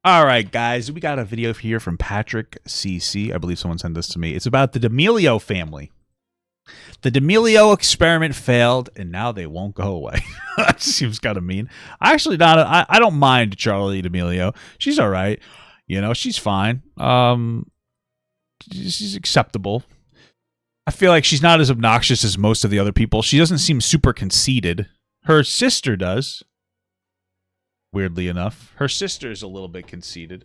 All right, guys, we got a video here from Patrick CC. I believe someone sent this to me. It's about the D'Amelio family. The D'Amelio experiment failed, and now they won't go away. That seems kind of mean. I don't mind Charli D'Amelio. She's all right. You know, she's fine. She's acceptable. I feel like she's not as obnoxious as most of the other people. She doesn't seem super conceited. Her sister does. Weirdly enough, her sister is a little bit conceited,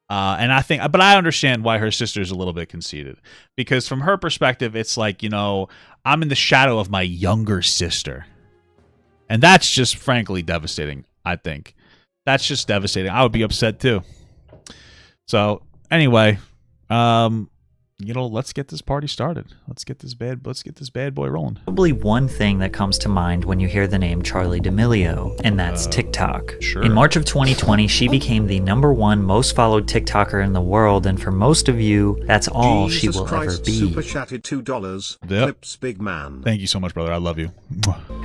and I understand why her sister is a little bit conceited, because from her perspective, it's like, you know, I'm in the shadow of my younger sister, and that's just frankly devastating. I think that's just devastating. I would be upset too. So anyway, you know, let's get this party started. Let's get this bad boy rolling. Probably one thing that comes to mind when you hear the name Charli D'Amelio, and that's TikTok. Sure. In March of 2020, she became the #1 most followed TikToker in the world, and for most of you, that's all she will ever be. Super chatted $2. Yep. Clips, big man. Thank you so much, brother. I love you.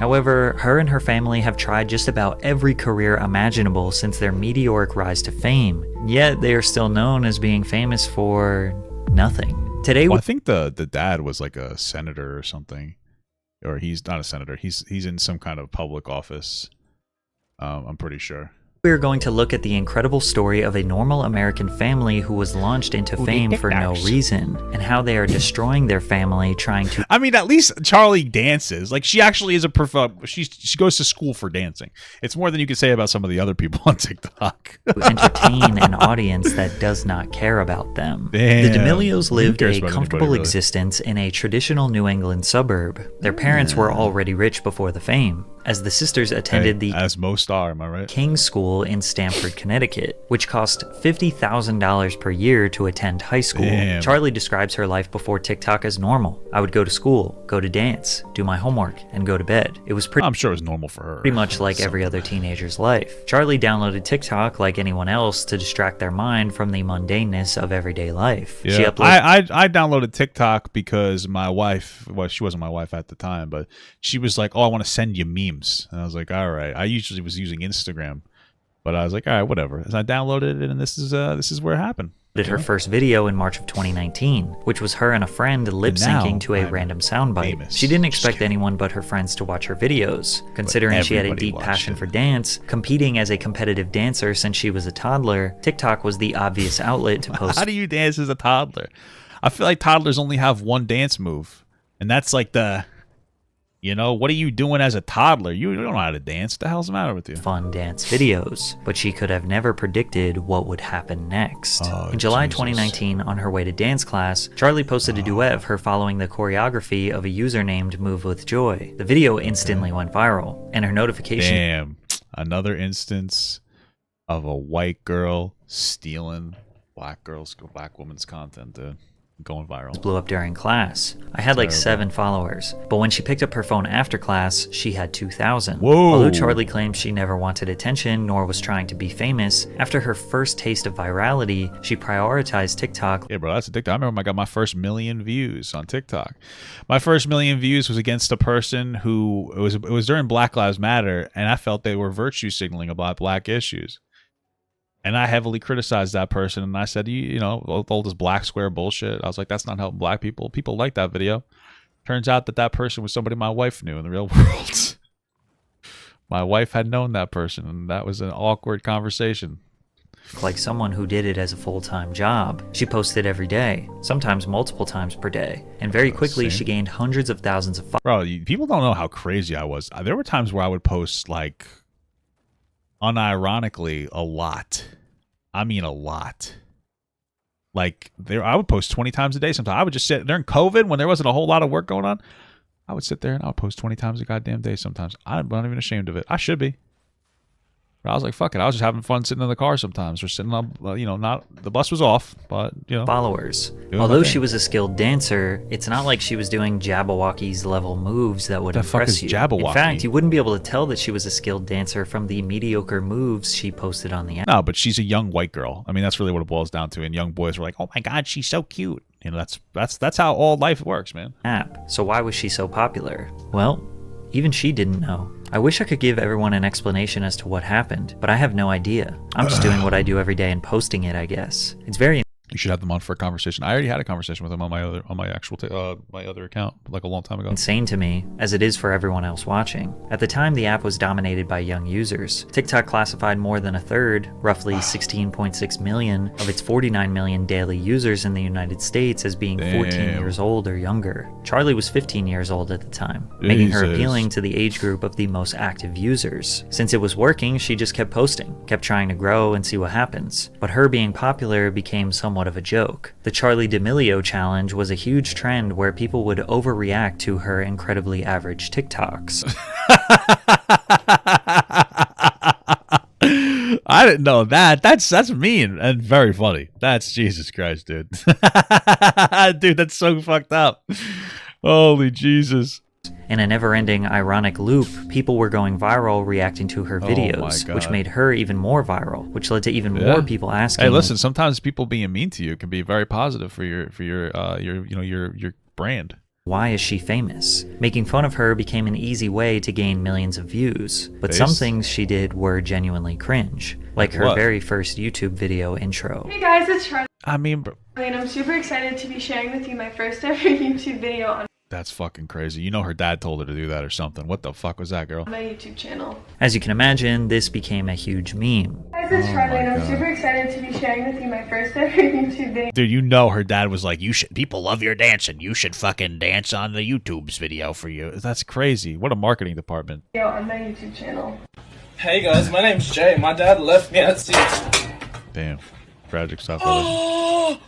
However, her and her family have tried just about every career imaginable since their meteoric rise to fame, yet they are still known as being famous for nothing. Today, well, I think the dad was like a senator or something, or he's not a senator. He's in some kind of public office. I'm pretty sure. We're going to look at the incredible story of a normal American family who was launched into fame for no reason, and how they are destroying their family trying to... I mean, at least Charli dances. Like, she actually is she goes to school for dancing. It's more than you could say about some of the other people on TikTok. entertain an audience that does not care about them. Damn. The D'Amelios lived a comfortable really? existence in a traditional New England suburb. Their parents were already rich before the fame, as the sisters attended the as most are, am I right? King's School in Stamford, Connecticut, which cost $50,000 per year to attend high school. Damn. Charli describes her life before TikTok as normal. I would go to school, go to dance, do my homework, and go to bed. It was I'm sure it was normal for her. pretty much like every other teenager's life. Charli downloaded TikTok like anyone else to distract their mind from the mundaneness of everyday life. Yeah, She uploaded I downloaded TikTok because my wife, well, she wasn't my wife at the time, but she was like, "Oh, I want to send you memes," and I was like, "All right." I usually was using Instagram, but I was like, "All right, whatever." And I downloaded it, and this is where it happened. did her first video in March of 2019, which was her and a friend lip-syncing to a I'm random soundbite. famous. She didn't expect anyone but her friends to watch her videos. Considering she had a everybody deep watched passion it. for dance, competing as a competitive dancer since she was a toddler, TikTok was the obvious outlet to post. How do you dance as a toddler? I feel like toddlers only have one dance move, and that's like you know, what are you doing as a toddler? You don't know how to dance. What the hell's the matter with you? Fun dance videos, but she could have never predicted what would happen next. Oh, In July Jesus. 2019, on her way to dance class, Charli posted a duet of her following the choreography of a user named Move With Joy. The video instantly went viral, and her notification Damn, another instance of a white girl stealing black woman's content, dude. Going viral. blew up during class. I had like 7 followers, but when she picked up her phone after class, she had 2,000. Whoa. Although Charli claims she never wanted attention nor was trying to be famous, after her first taste of virality, she prioritized TikTok. Yeah, bro, that's addictive. I remember I got my first 1,000,000 views on TikTok. My first 1,000,000 views was against a person who it was during Black Lives Matter, and I felt they were virtue signaling about black issues. And I heavily criticized that person, and I said, you know, all this black square bullshit. I was like, that's not helping black people. People like that video. Turns out that person was somebody my wife knew in the real world. My wife had known that person, and that was an awkward conversation. Like someone who did it as a full-time job. She posted every day, sometimes multiple times per day, and very quickly she gained hundreds of thousands of followers. Bro, people don't know how crazy I was. There were times where I would post, like, unironically, a lot. I mean, a lot. Like, I would post 20 times a day sometimes. I would just sit during COVID when there wasn't a whole lot of work going on. I would sit there and I would post 20 times a goddamn day sometimes. I'm not even ashamed of it. I should be. But I was like, fuck it. I was just having fun sitting in the car sometimes. Or sitting on, you know, the bus was off, but, you know. Followers. Doing Although my she thing. was a skilled dancer, it's not like she was doing Jabberwocky's level moves that would The fuck impress is you. Jabberwocky? In fact, you wouldn't be able to tell that she was a skilled dancer from the mediocre moves she posted on the app. No, but she's a young white girl. I mean, that's really what it boils down to. And young boys were like, oh my God, she's so cute. You know, that's how all life works, man. So why was she so popular? Well, even she didn't know. I wish I could give everyone an explanation as to what happened, but I have no idea. I'm just doing what I do every day and posting it, I guess. It's very You should have them on for a conversation. I already had a conversation with him on my other account like a long time ago. insane to me, as it is for everyone else watching. At the time, the app was dominated by young users. TikTok classified more than a third, roughly 16.6 million, of its 49 million daily users in the United States as being 14 years old or younger. Charlie was 15 years old at the time, making her appealing to the age group of the most active users. Since it was working, she just kept posting, kept trying to grow and see what happens. But her being popular became somewhat of a joke. The Charli D'Amelio challenge was a huge trend where people would overreact to her incredibly average TikToks. I didn't know that. That's mean and very funny. That's Jesus Christ, dude. Dude, that's so fucked up. Holy Jesus. In a never-ending ironic loop, people were going viral reacting to her videos, which made her even more viral, which led to even more people asking. Hey, listen, sometimes people being mean to you can be very positive for your brand. Why is she famous? Making fun of her became an easy way to gain millions of views, but some things she did were genuinely cringe, like her very first YouTube video intro. Hey guys, it's Charlie. I mean, And I'm super excited to be sharing with you my first ever YouTube video on that's fucking crazy. You know her dad told her to do that or something. What the fuck was that, girl? my YouTube channel. As you can imagine, this became a huge meme. Hey guys, it's Charlie, and I'm super excited to be sharing with you my first ever YouTube video Dude, you know her dad was like, people love your dancing. You should fucking dance on the YouTube's video for you. That's crazy. What a marketing department. on my YouTube channel. Hey guys, my name's Jay. My dad left me at 6. Damn. Tragic stuff. With it.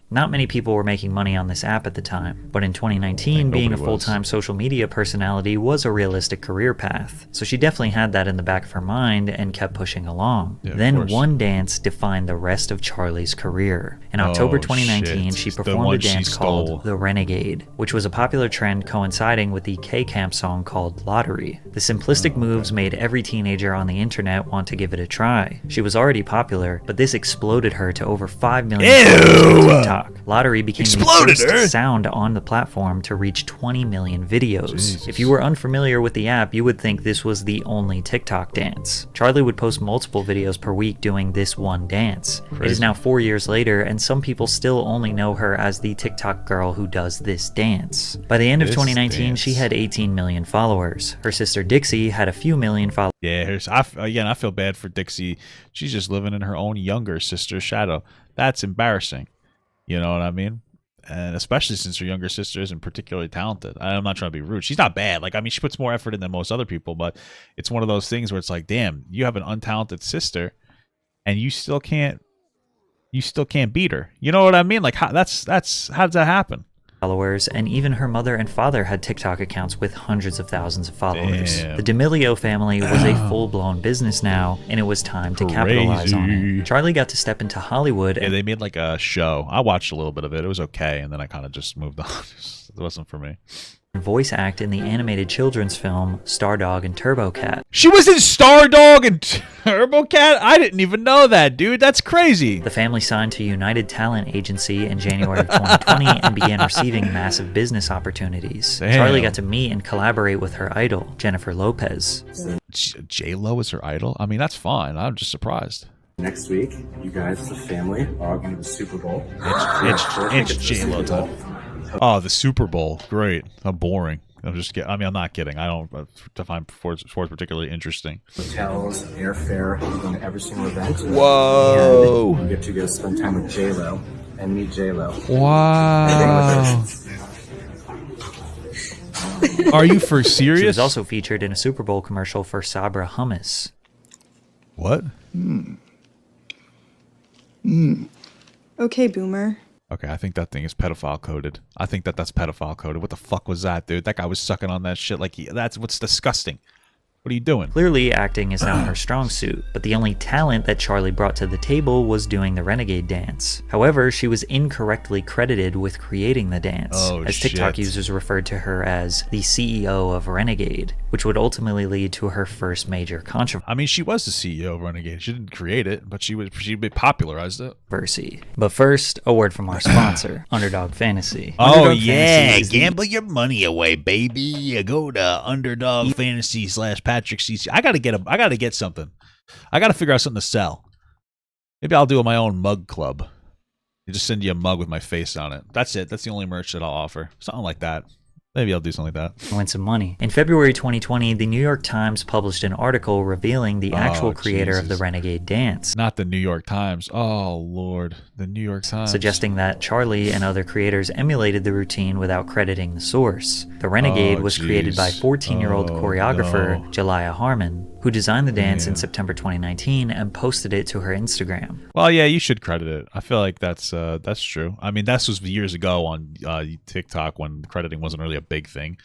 Not many people were making money on this app at the time, but in 2019, being a full-time social media personality was a realistic career path, so she definitely had that in the back of her mind and kept pushing along. Then one dance defined the rest of Charlie's career. In October 2019, she performed a dance called the Renegade, which was a popular trend coinciding with the K-Camp song called Lottery. The simplistic moves made every teenager on the internet want to give it a try. She was already popular, but this exploded her to over 5 million followers on TikTok. Lottery became the first sound on the platform to reach 20 million videos. Jesus. If you were unfamiliar with the app, you would think this was the only TikTok dance. Charlie would post multiple videos per week doing this one dance. Crazy. It is now 4 years later, and some people still only know her as the TikTok girl who does this dance. By the end of 2019, she had 18 million followers. Her sister Dixie had a few million followers. Yeah, I feel bad for Dixie. She's just living in her own younger sister's shadow. That's embarrassing. You know what I mean? And especially since her younger sister isn't particularly talented. I'm not trying to be rude. She's not bad. Like, I mean, she puts more effort in than most other people, but it's one of those things where it's like, damn, you have an untalented sister and you still can't beat her. You know what I mean? Like, how does that happen? Followers, and even her mother and father had TikTok accounts with hundreds of thousands of followers. Damn. The D'Amelio family was a full-blown business now, and it was time to capitalize on it. Charlie got to step into Hollywood. Yeah, they made like a show. I watched a little bit of it. It was okay, and then I kind of just moved on. It wasn't for me. Voice act in the animated children's film Stardog and Turbo Cat. She was in Stardog and Turbo Cat? I didn't even know that, dude. That's crazy. The family signed to United Talent Agency in January of 2020 and began receiving massive business opportunities. Damn. Charlie got to meet and collaborate with her idol, Jennifer Lopez. J-Lo is her idol? I mean, that's fine. I'm just surprised. Next week, you guys as a family are going to the Super Bowl. It's J-Lo time. Oh, the Super Bowl. Great. I'm boring. I'm not kidding. I don't find sports particularly interesting. Hotels, airfare, you're going to every single event. Whoa. And you get to go spend time with J-Lo and meet J-Lo. Wow. Are you for serious? She was also featured in a Super Bowl commercial for Sabra Hummus. What? Okay, boomer. Okay, I think that thing is pedophile coded. I think that's pedophile coded. What the fuck was that, dude? That guy was sucking on that shit like that's what's disgusting. What are you doing? Clearly, acting is not her strong suit, but the only talent that Charlie brought to the table was doing the Renegade dance. However, she was incorrectly credited with creating the dance, as TikTok users referred to her as the CEO of Renegade, which would ultimately lead to her first major controversy. I mean, she was the CEO of Renegade. She didn't create it, but she popularized it. But first, a word from our sponsor, Underdog Fantasy. Oh, Underdog yeah. Fantasy Gamble your money away, baby. Go to Underdog Fantasy / Patrick CC. I gotta get something. I gotta figure out something to sell. Maybe I'll do my own mug club. You just send you a mug with my face on it. That's it. That's the only merch that I'll offer. Something like that. Maybe I'll do something like that. Win some money. In February 2020, the New York Times published an article revealing the actual creator of the Renegade dance. Not the New York Times. Oh, Lord. The New York Times. Suggesting that Charlie and other creators emulated the routine without crediting the source. The Renegade was created by 14-year-old choreographer Jalaiah Harmon, who designed the dance in September 2019 and posted it to her Instagram. Well, yeah, you should credit it. I feel like that's true. I mean, that was years ago on TikTok when crediting wasn't really a big thing.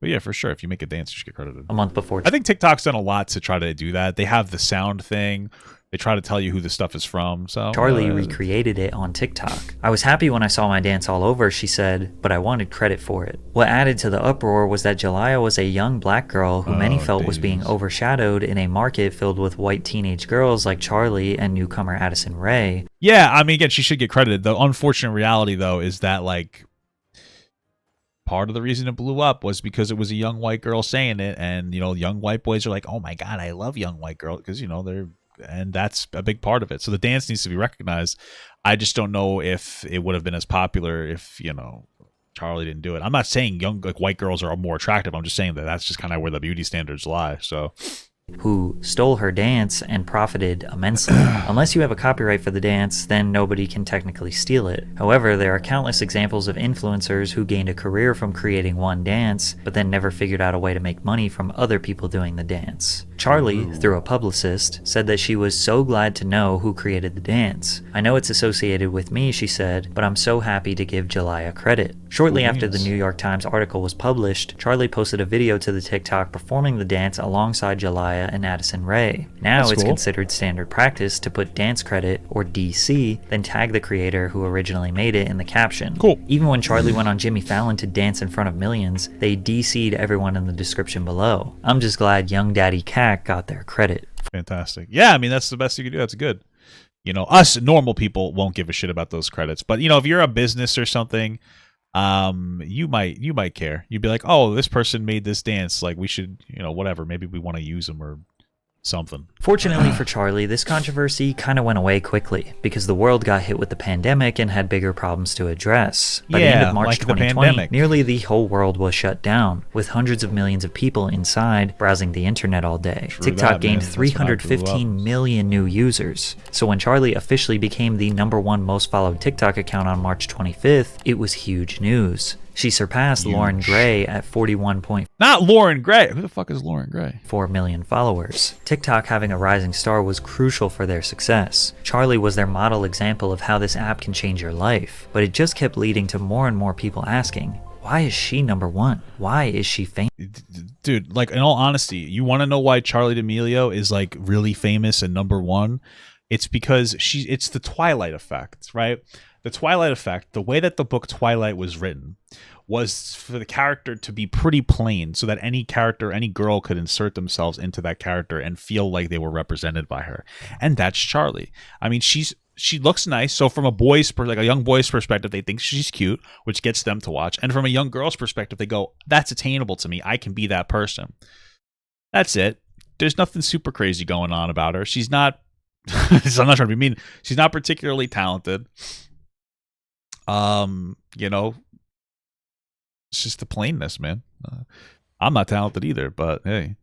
But yeah, for sure, if you make a dance, you should get credited. A month before. I think TikTok's done a lot to try to do that. They have the sound thing. They try to tell you who the stuff is from. So Charlie recreated it on TikTok. I was happy when I saw my dance all over, she said, but I wanted credit for it. What added to the uproar was that Jalaiah was a young black girl who many felt was being overshadowed in a market filled with white teenage girls like Charlie and newcomer Addison Rae. Yeah, I mean, again, she should get credited. The unfortunate reality, though, is that, like, part of the reason it blew up was because it was a young white girl saying it, and, you know, young white boys are like, oh my God, I love young white girls, because, you know, and that's a big part of it. So the dance needs to be recognized. I just don't know if it would have been as popular if, you know, Charlie didn't do it. I'm not saying young, like, white girls are more attractive. I'm just saying that that's just kind of where the beauty standards lie. So who stole her dance and profited immensely. Unless you have a copyright for the dance, then nobody can technically steal it. However, there are countless examples of influencers who gained a career from creating one dance, but then never figured out a way to make money from other people doing the dance. Charlie, through a publicist, said that she was so glad to know who created the dance. I know it's associated with me, she said, but I'm so happy to give Jalaiah credit. Shortly after the New York Times article was published, Charlie posted a video to the TikTok performing the dance alongside Jalaiah and Addison Rae. Now it's considered standard practice to put dance credit, or DC, then tag the creator who originally made it in the caption. Cool. Even when Charlie went on Jimmy Fallon to dance in front of millions, they DC'd everyone in the description below. I'm just glad Young Daddy Cack got their credit. Fantastic. Yeah, I mean, that's the best you can do. That's good. You know, us normal people won't give a shit about those credits. But, you know, if you're a business or something, you might care. You'd be like, oh, this person made this dance, like, we should, you know, whatever, maybe we want to use them or something. Fortunately for Charlie, this controversy kind of went away quickly because the world got hit with the pandemic and had bigger problems to address. By the end of March 2020, nearly the whole world was shut down, with hundreds of millions of people inside browsing the internet all day. TikTok gained 315 million new users. So when Charlie officially became the #1 most followed TikTok account on March 25th, it was huge news. She surpassed Lauren Gray at 41.4 Not Lauren Gray. Who the fuck is Lauren Gray? million followers. TikTok having a rising star was crucial for their success. Charlie was their model example of how this app can change your life, but it just kept leading to more and more people asking, why is she #1? Why is she famous? Dude, like, in all honesty, you want to know why Charlie D'Amelio is, like, really famous and #1? It's because it's the Twilight effect, right? The Twilight effect, the way that the book Twilight was written, was for the character to be pretty plain so that any character, any girl could insert themselves into that character and feel like they were represented by her. And that's Charlie. I mean, she looks nice. So from a young boy's perspective, they think she's cute, which gets them to watch. And from a young girl's perspective, they go, that's attainable to me. I can be that person. That's it. There's nothing super crazy going on about her. She's not, I'm not trying to be mean. She's not particularly talented. You know, it's just the plainness, man. I'm not talented either, but hey.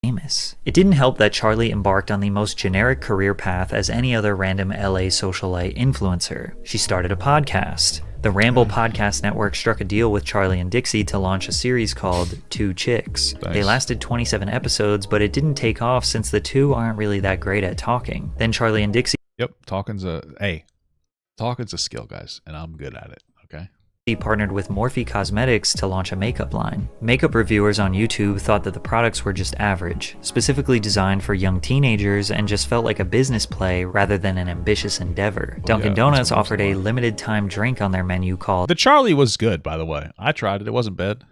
Famous. It didn't help that Charlie embarked on the most generic career path as any other random LA socialite influencer. She started a podcast. The Ramble Podcast Network struck a deal with Charlie and Dixie to launch a series called Two Chicks. Nice. They lasted 27 episodes, but it didn't take off since the two aren't really that great at talking. Then Charlie and Dixie talking's a skill, guys, and I'm good at it, okay? He partnered with Morphe Cosmetics to launch a makeup line. Makeup reviewers on YouTube thought that the products were just average, specifically designed for young teenagers, and just felt like a business play rather than an ambitious endeavor. Dunkin' Donuts offered a limited time drink on their menu called The Charlie was good, by the way. I tried it. It wasn't bad.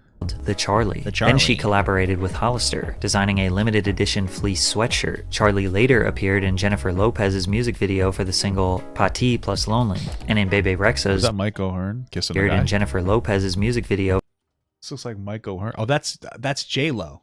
The Charlie. Then she collaborated with Hollister, designing a limited edition fleece sweatshirt. Charlie later appeared in Jennifer Lopez's music video for the single Pati plus Lonely, and in Bebe Rexha's Is that Mike O'Hearn kissing a appeared guy? in Jennifer Lopez's music video. This looks like Mike O'Hearn. Oh, that's J-Lo.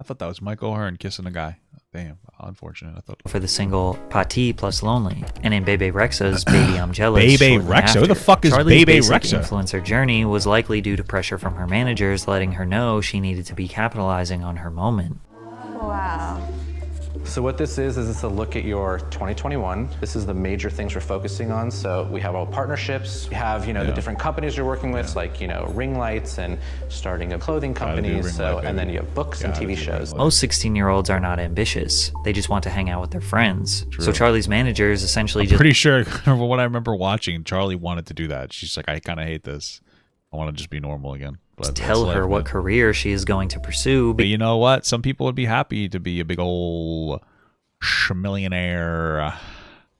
I thought that was Michael Hearn kissing a guy. Damn, unfortunate. I thought for the single Pati plus Lonely, and in Bebe Rexha's Baby I'm Jealous. Bebe shortly Rexha? after. Who the fuck is Charlie's Bebe basic Rexha? influencer journey was likely due to pressure from her managers letting her know she needed to be capitalizing on her moment. Wow. So what this is it's a look at your 2021. This is the major things we're focusing on. So we have all partnerships. We have, the different companies you're working with, like, ring lights and starting a clothing companies. And then you have books and TV shows. Most 16-year-olds are not ambitious. They just want to hang out with their friends. True. So Charlie's managers essentially pretty sure, what I remember watching, Charlie wanted to do that. She's like, I kind of hate this. I want to just be normal again. But tell her what career she is going to pursue. But you know what? Some people would be happy to be a big old millionaire,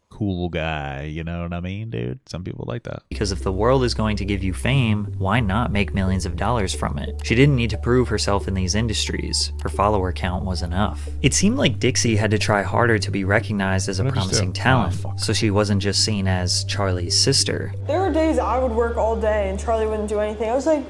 cool guy. You know what I mean, dude? Some people like that. Because if the world is going to give you fame, why not make millions of dollars from it? She didn't need to prove herself in these industries. Her follower count was enough. It seemed like Dixie had to try harder to be recognized as a promising talent, so she wasn't just seen as Charlie's sister. There were days I would work all day and Charlie wouldn't do anything. I was like,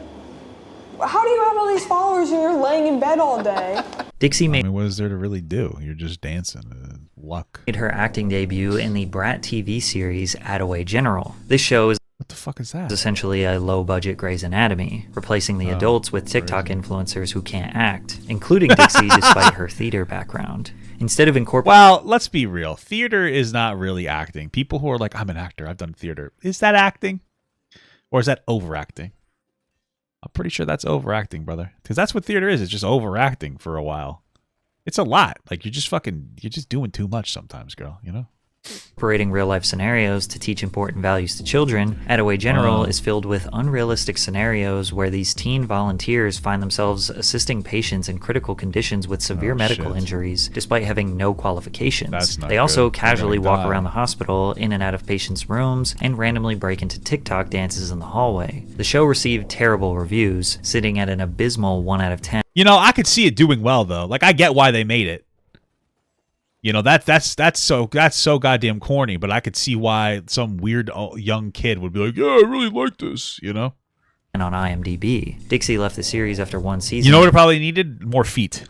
how do you have all these followers and you're laying in bed all day? Dixie made what is there to really do? You're just dancing. Luck. Made her acting debut in the Brat TV series Attaway General. This show is what the fuck is that? Essentially a low-budget Grey's Anatomy, replacing the adults with TikTok influencers who can't act, including Dixie despite her theater background. Instead of incorporating... Well, let's be real. Theater is not really acting. People who are like, I'm an actor, I've done theater. Is that acting? Or is that overacting? I'm pretty sure that's overacting, brother. Because that's what theater is. It's just overacting for a while. It's a lot. Like, you're just doing too much sometimes, girl, you know? Incorporating real-life scenarios to teach important values to children, Attaway General is filled with unrealistic scenarios where these teen volunteers find themselves assisting patients in critical conditions with severe medical injuries, despite having no qualifications. They also casually walk around the hospital, in and out of patients' rooms, and randomly break into TikTok dances in the hallway. The show received terrible reviews, sitting at an abysmal 1 out of 10. You know, I could see it doing well, though. Like, I get why they made it. You know, that's so goddamn corny, but I could see why some weird young kid would be like, yeah, I really like this, you know? And on IMDb. Dixie left the series after 1 season. You know what it probably needed? More feet.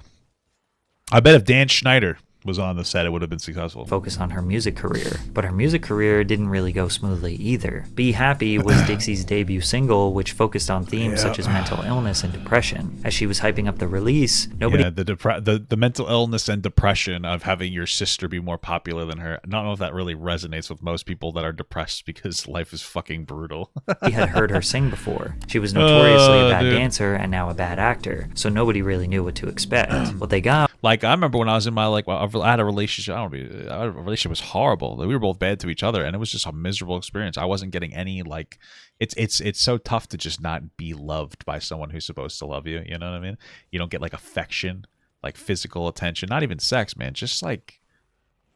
I bet if Dan Schneider was on the set, it would have been successful. Focus on her music career, but her music career didn't really go smoothly either. Be Happy was Dixie's debut single, which focused on themes such as mental illness and depression. As she was hyping up the release, nobody... Yeah, the mental illness and depression of having your sister be more popular than her. I don't know if that really resonates with most people that are depressed because life is fucking brutal. He had heard her sing before. She was notoriously a bad dancer and now a bad actor, so nobody really knew what to expect. What they got... Like, I remember when I was in my, I had a relationship. A relationship was horrible. We were both bad to each other, and it was just a miserable experience. I wasn't getting any, like, it's so tough to just not be loved by someone who's supposed to love you. You know what I mean? You don't get, like, affection, like physical attention, not even sex, man. Just like,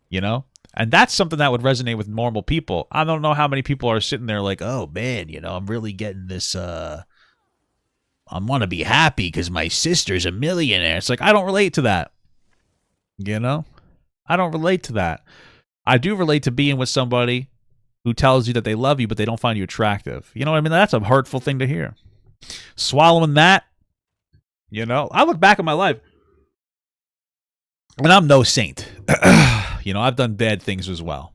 you know? And that's something that would resonate with normal people. I don't know how many people are sitting there like, oh, man, you know, I'm really getting this, I want to be happy because my sister's a millionaire. It's like, I don't relate to that. You know? I don't relate to that. I do relate to being with somebody who tells you that they love you, but they don't find you attractive. You know what I mean? That's a hurtful thing to hear. Swallowing that, you know? I look back at my life, and I'm no saint. You know, I've done bad things as well.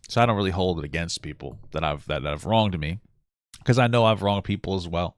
So I don't really hold it against people that have wronged me, because I know I've wronged people as well.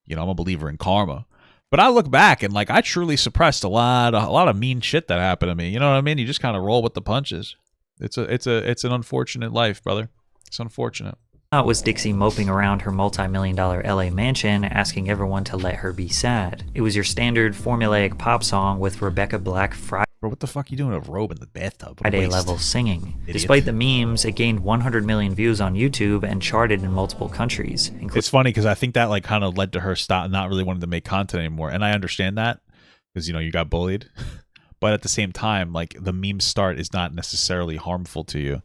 You know, I'm a believer in karma. But I look back and, like, I truly suppressed a lot of mean shit that happened to me. You know what I mean? You just kind of roll with the punches. It's an unfortunate life, brother. It's unfortunate. It was Dixie moping around her multi-million-dollar LA mansion, asking everyone to let her be sad. It was your standard formulaic pop song with Rebecca Black Friday. Bro, what the fuck are you doing with a robe in the bathtub? Friday level singing. Idiot. Despite the memes, it gained 100 million views on YouTube and charted in multiple countries. It's funny because I think that, like, kind of led to her stop not really wanting to make content anymore. And I understand that because, you know, you got bullied. But at the same time, like, the meme start is not necessarily harmful to you.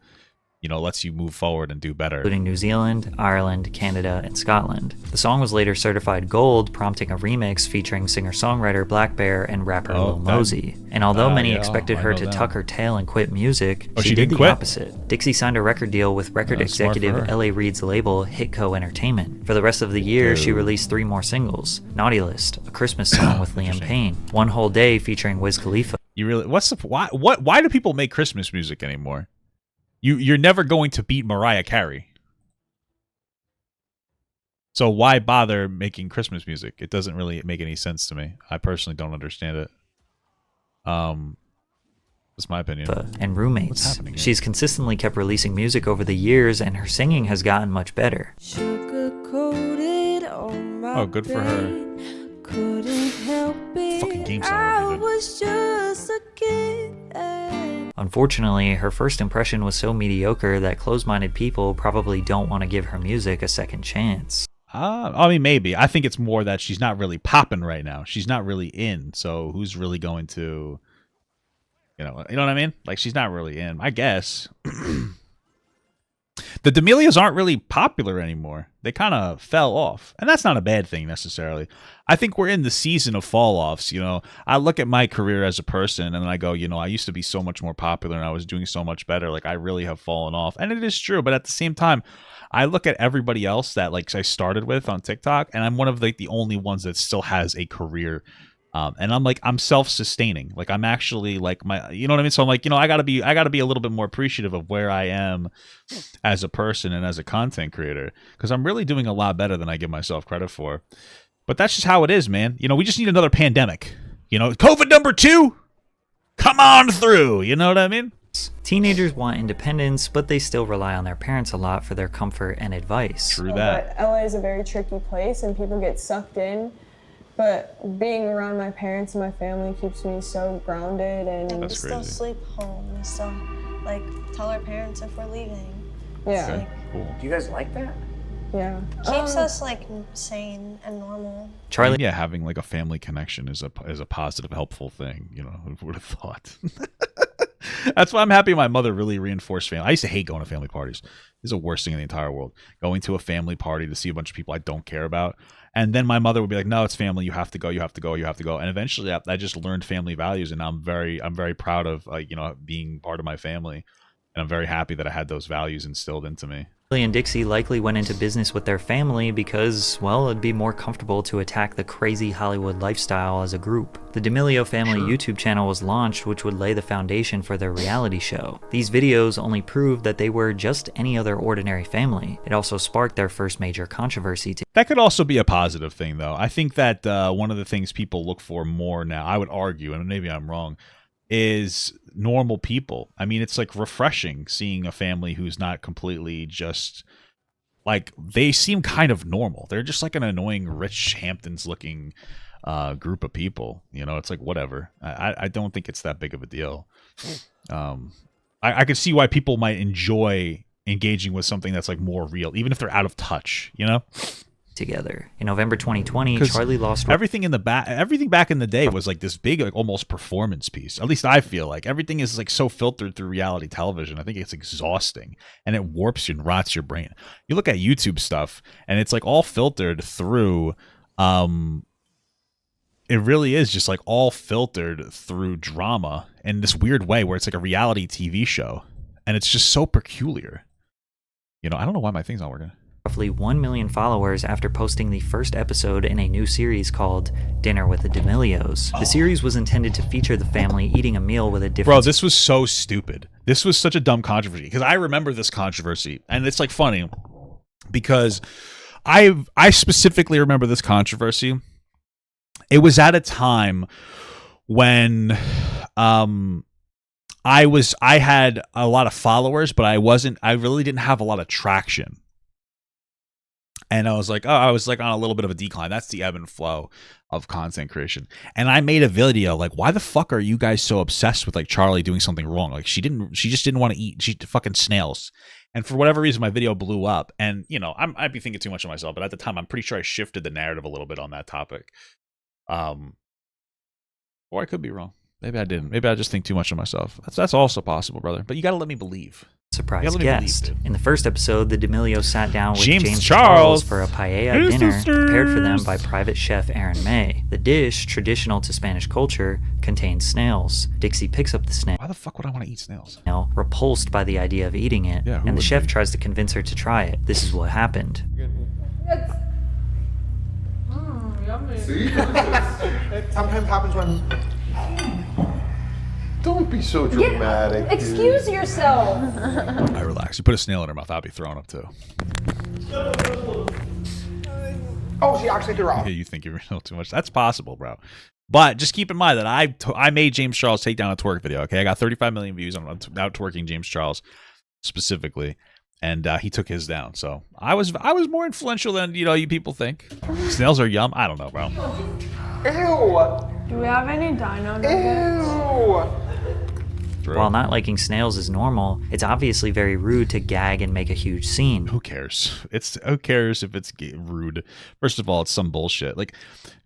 lets you move forward and do better. Including New Zealand, Ireland, Canada, and Scotland. The song was later certified gold, prompting a remix featuring singer-songwriter Black Bear and rapper Lil Mosey. And although many expected her to tuck her tail and quit music, she did the opposite. Dixie signed a record deal with record executive L.A. Reid's label Hitco Entertainment. For the rest of the year, she released 3 more singles: Naughty List, a Christmas song with Liam Payne, One Whole Day featuring Wiz Khalifa. Why do people make Christmas music anymore? You're never going to beat Mariah Carey. So why bother making Christmas music? It doesn't really make any sense to me. I personally don't understand it. That's my opinion. And roommates. She's consistently kept releasing music over the years, and her singing has gotten much better. Oh, good for her. Couldn't help it. Fucking game I was just a kid. Unfortunately, her first impression was so mediocre that closed-minded people probably don't want to give her music a second chance. I mean, maybe. I think it's more that she's not really popping right now. She's not really in. So who's really going to, you know what I mean? Like, she's not really in, I guess. The D'Amelios aren't really popular anymore. They kind of fell off. And that's not a bad thing necessarily. I think we're in the season of fall-offs, I look at my career as a person and I go, I used to be so much more popular and I was doing so much better. Like, I really have fallen off. And it is true. But at the same time, I look at everybody else that, like, I started with on TikTok, and I'm one of, like, the only ones that still has a career. And I'm like, I'm self-sustaining. Like, I'm actually like you know what I mean? So I'm like, I gotta be a little bit more appreciative of where I am as a person and as a content creator, because I'm really doing a lot better than I give myself credit for. But that's just how it is, man. We just need another pandemic. COVID number 2, come on through. You know what I mean? Teenagers want independence, but they still rely on their parents a lot for their comfort and advice. True that. But LA is a very tricky place, and people get sucked in. But being around my parents and my family keeps me so grounded, and That's we crazy. still sleep home. We still tell our parents if we're leaving. yeah, Okay, cool. Do you guys like that? yeah. Keeps us sane and normal. Charlie Yeah, having like a family connection is a positive, helpful thing. Who would have thought? That's why I'm happy my mother really reinforced family. I used to hate going to family parties. It's the worst thing in the entire world. Going to a family party to see a bunch of people I don't care about. And then my mother would be like, no, it's family. You have to go. You have to go. You have to go. And eventually I just learned family values. And I'm very proud of, being part of my family. And I'm very happy that I had those values instilled into me. and Dixie likely went into business with their family because, well, it'd be more comfortable to attack the crazy Hollywood lifestyle as a group. The D'Amelio family YouTube channel was launched, which would lay the foundation for their reality show. These videos only proved that they were just any other ordinary family. It also sparked their first major controversy. That could also be a positive thing, though. I think that one of the things people look for more now, I would argue, and maybe I'm wrong, is normal people. I mean, it's like refreshing seeing a family who's not completely just like, they seem kind of normal. They're just like an annoying rich Hamptons looking group of people. You know, it's like, whatever. I don't think it's that big of a deal. I could see why people might enjoy engaging with something that's like more real, even if they're out of touch, you know? Together. In November 2020, Charlie lost everything back in the day was like this big, like almost performance piece. At least I feel like everything is like so filtered through reality television. I think it's exhausting and it warps you and rots your brain. You look at YouTube stuff and it's like all filtered through it really is just like all filtered through drama in this weird way where it's like a reality TV show and it's just so peculiar. You know, I don't know why my thing's not working. Roughly 1 million followers after posting the first episode in a new series called Dinner with the D'Amelios. The series was intended to feature the family eating a meal with a different... Bro, this was so stupid. This was such a dumb controversy because I remember this controversy and it's like funny because I specifically remember this controversy. It was at a time when I had a lot of followers, but I really didn't have a lot of traction. And I was like, I was like on a little bit of a decline. That's the ebb and flow of content creation. And I made a video like, why the fuck are you guys so obsessed with like Charlie doing something wrong? Like she just didn't want to eat. She fucking snails. And for whatever reason, my video blew up. And you know, I'd be thinking too much of myself, but at the time, I'm pretty sure I shifted the narrative a little bit on that topic. Or I could be wrong. Maybe I didn't. Maybe I just think too much of myself. That's also possible, brother. But you got to let me believe. surprise Yeah, let me guest. believe it. In the first episode, the D'Amelios sat down with James James Charles Charles for a paella Hey, dinner sisters. prepared for them by private chef Aaron May. The dish, traditional to Spanish culture, contains snails. Dixie picks up the snail, Why the fuck would I want to eat snails? repulsed by the idea of eating it, Yeah, who and the would chef be? tries to convince her to try it. This is what happened. See? It sometimes happens when. Don't be so dramatic. Excuse yourself. I relax. You put a snail in her mouth, I'll be throwing up too. Oh, she actually threw off. Yeah, you think you're a little too much. That's possible, bro. But just keep in mind that I made James Charles take down a twerk video. Okay, I got 35 million views on out twerking James Charles specifically, and he took his down. So I was more influential than you people think. Snails are yum. I don't know, bro. Ew! Do we have any dino nuggets? Ew! True. While not liking snails is normal, it's obviously very rude to gag and make a huge scene. Who cares? Who cares if it's rude? First of all, it's some bullshit. Like,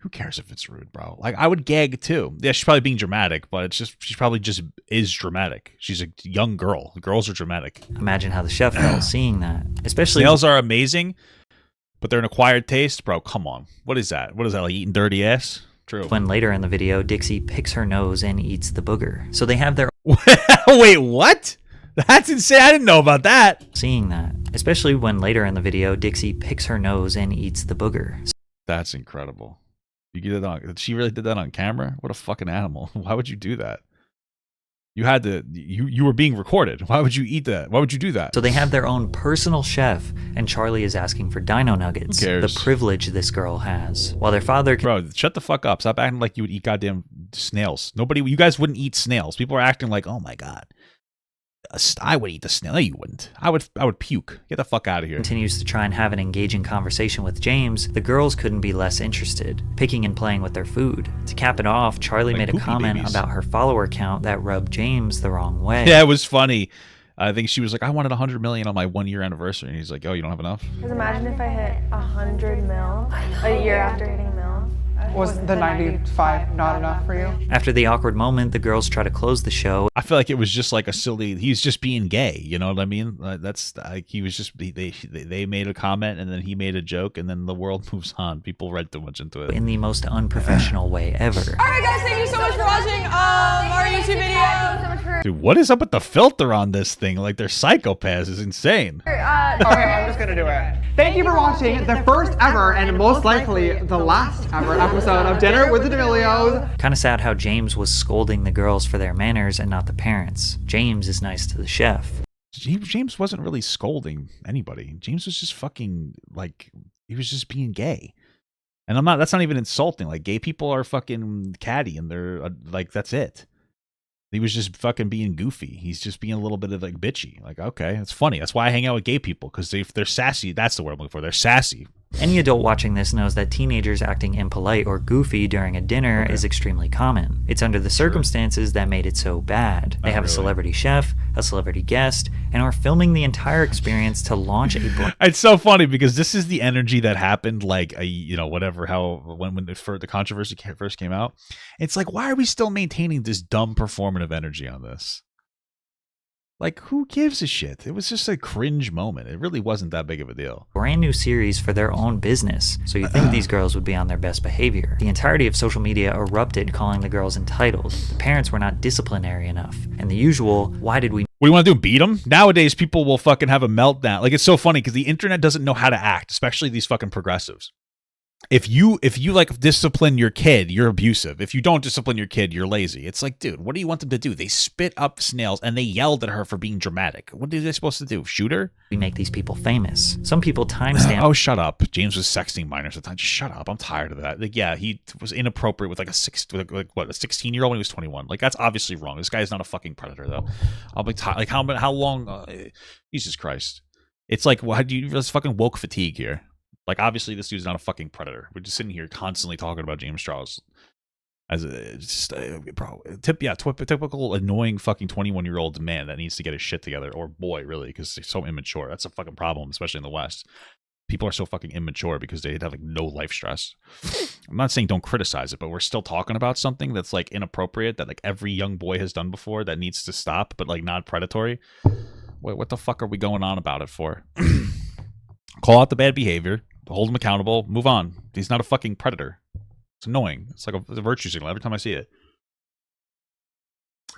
who cares if it's rude, bro? Like, I would gag too. Yeah, she's probably being dramatic, but she probably just is dramatic. She's a young girl. Girls are dramatic. Imagine how the chef felt seeing that. Especially Snails are amazing, but they're an acquired taste, bro. Come on, what is that? What is that, like eating dirty ass? True. when later in the video, Dixie picks her nose and eats the booger. So they have their Wait, what? That's insane. I didn't know about that. seeing that. Especially when later in the video, Dixie picks her nose and eats the booger. That's incredible. You get it on. She really did that on camera. What a fucking animal. Why would you do that? You had to. You were being recorded. Why would you eat that? Why would you do that? So they have their own personal chef, and Charlie is asking for dino nuggets. Who cares? The privilege this girl has. While their father Bro, shut the fuck up. Stop acting like you would eat goddamn snails. You guys wouldn't eat snails. People are acting like, oh my god, I would eat the snail. No, you wouldn't. I would puke. Get the fuck out of here. continues to try and have an engaging conversation with James, the girls couldn't be less interested, picking and playing with their food. To cap it off, Charlie Like made a poopy comment babies. about her follower count that rubbed James the wrong way. Yeah, it was funny. I think she was like, I wanted 100 million on my 1 year anniversary. And he's like, oh, you don't have enough? Because imagine if I hit 100 mil a year after hitting mil. Was the 95 not enough for you? After the awkward moment, the girls try to close the show. I feel like it was just like a silly. He's just being gay. You know what I mean? That's like he was just. They made a comment and then he made a joke and then the world moves on. People read too much into it. In the most unprofessional way ever. Alright guys, thank you so much for watching our YouTube video. Dude, what is up with the filter on this thing? Like they're psychopaths. It's insane. Okay, I'm just gonna do it. Thank you for watching the first ever and most likely the last ever episode of Dinner with the D'Amelios. Kind of sad how James was scolding the girls for their manners and not the parents. James is nice to the chef. James wasn't really scolding anybody. James was just fucking like he was just being gay. And I'm not. That's not even insulting. Like gay people are fucking catty and they're like that's it. He was just fucking being goofy. He's just being a little bit of like bitchy. Like, okay, it's funny. That's why I hang out with gay people because they're sassy. That's the word I'm looking for. They're sassy. Any adult watching this knows that teenagers acting impolite or goofy during a dinner is extremely common. It's under the circumstances that made it so bad. They have a really. celebrity chef, a celebrity guest, and are filming the entire experience to launch a It's so funny because this is the energy that happened like whatever how when the controversy first came out. It's like why are we still maintaining this dumb performative energy on this? Like who gives a shit? It was just a cringe moment. It really wasn't that big of a deal. brand new series for their own business, so you think these girls would be on their best behavior. The entirety of social media erupted calling the girls entitled. The parents were not disciplinary enough. And the usual, why did we What do you want to do? Beat them? Nowadays, people will fucking have a meltdown. Like it's so funny because the internet doesn't know how to act, especially these fucking progressives. If you like discipline your kid, you're abusive. If you don't discipline your kid, you're lazy. It's like, dude, what do you want them to do? They spit up snails and they yelled at her for being dramatic. What are they supposed to do? Shoot her? make these people famous? Some people timestamp Oh, shut up. James was sexting minors at the time. Just shut up. I'm tired of that. Like, yeah, he was inappropriate with like a 16-year-old when he was 21. Like, that's obviously wrong. This guy is not a fucking predator, though. I'll be tired. Like, how long? Jesus Christ. It's like, why do you? There's fucking woke fatigue here. Like, obviously, this dude's not a fucking predator. We're just sitting here constantly talking about James Charles as typical annoying fucking 21-year-old man that needs to get his shit together, or boy, really, because they're so immature. That's a fucking problem, especially in the West. People are so fucking immature because they have like no life stress. I'm not saying don't criticize it, but we're still talking about something that's like inappropriate that like every young boy has done before that needs to stop, but like not predatory. What the fuck are we going on about it for? Call out the bad behavior, hold him accountable, move on. He's not a fucking predator. It's annoying. It's like a virtue signal every time I see it.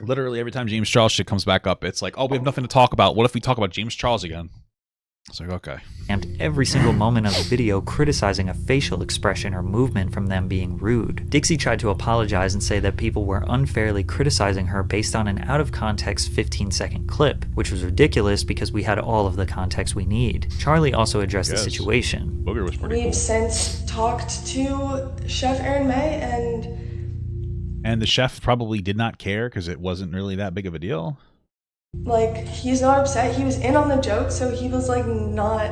Literally every time James Charles shit comes back up, it's like, oh, we have nothing to talk about. What if we talk about James Charles again? It's like, okay. And every single moment of the video criticizing a facial expression or movement from them being rude. Dixie tried to apologize and say that people were unfairly criticizing her based on an out-of-context 15-second clip, which was ridiculous because we had all of the context we need. Charlie also addressed the situation. Booger was pretty We've cool. since talked to Chef Aaron May, And the chef probably did not care because it wasn't really that big of a deal. like, he's not upset. He was in on the joke, so he was like not,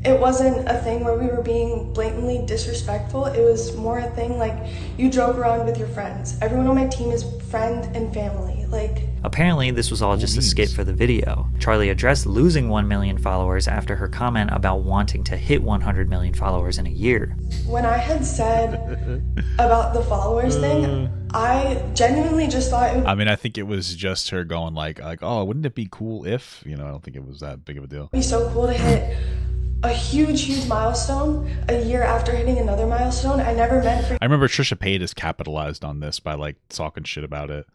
it wasn't a thing where we were being blatantly disrespectful. It was more a thing like, you joke around with your friends. Everyone on my team is friend and family. Like, apparently this was all just a skit for the video. Charlie addressed losing 1 million followers after her comment about wanting to hit 100 million followers in a year. when I had said about the followers thing, I genuinely just thought it would I mean, I think it was just her going like, oh, wouldn't it be cool if, I don't think it was that big of a deal. be so cool to hit a huge milestone a year after hitting another milestone. I never meant for I remember Trisha Paytas capitalized on this by like talking shit about it.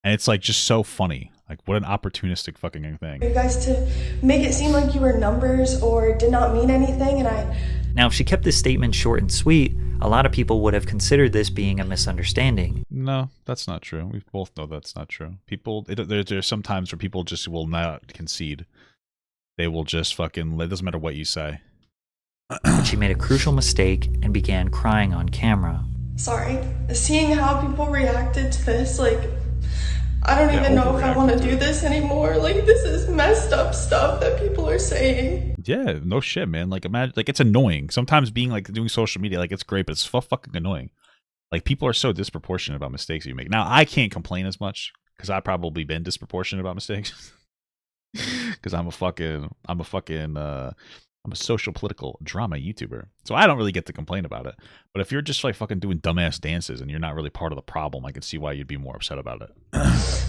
And it's like just so funny. Like, what an opportunistic fucking thing. you guys to make it seem like you were numbers or did not mean anything, and Now, if she kept this statement short and sweet, a lot of people would have considered this being a misunderstanding. No, that's not true. We both know that's not true. People, there's some times where people just will not concede. They will just fucking, it doesn't matter what you say. But she made a crucial mistake and began crying on camera. sorry. Seeing how people reacted to this, like, I don't even know if I want to do this anymore. Like, this is messed up stuff that people are saying. Yeah, no shit, man. Like, imagine, like, it's annoying. Sometimes being like doing social media, like, it's great, but it's fucking annoying. Like, people are so disproportionate about mistakes you make. Now, I can't complain as much because I've probably been disproportionate about mistakes. Because I'm a social political drama YouTuber. So I don't really get to complain about it. But if you're just like fucking doing dumbass dances and you're not really part of the problem, I can see why you'd be more upset about it.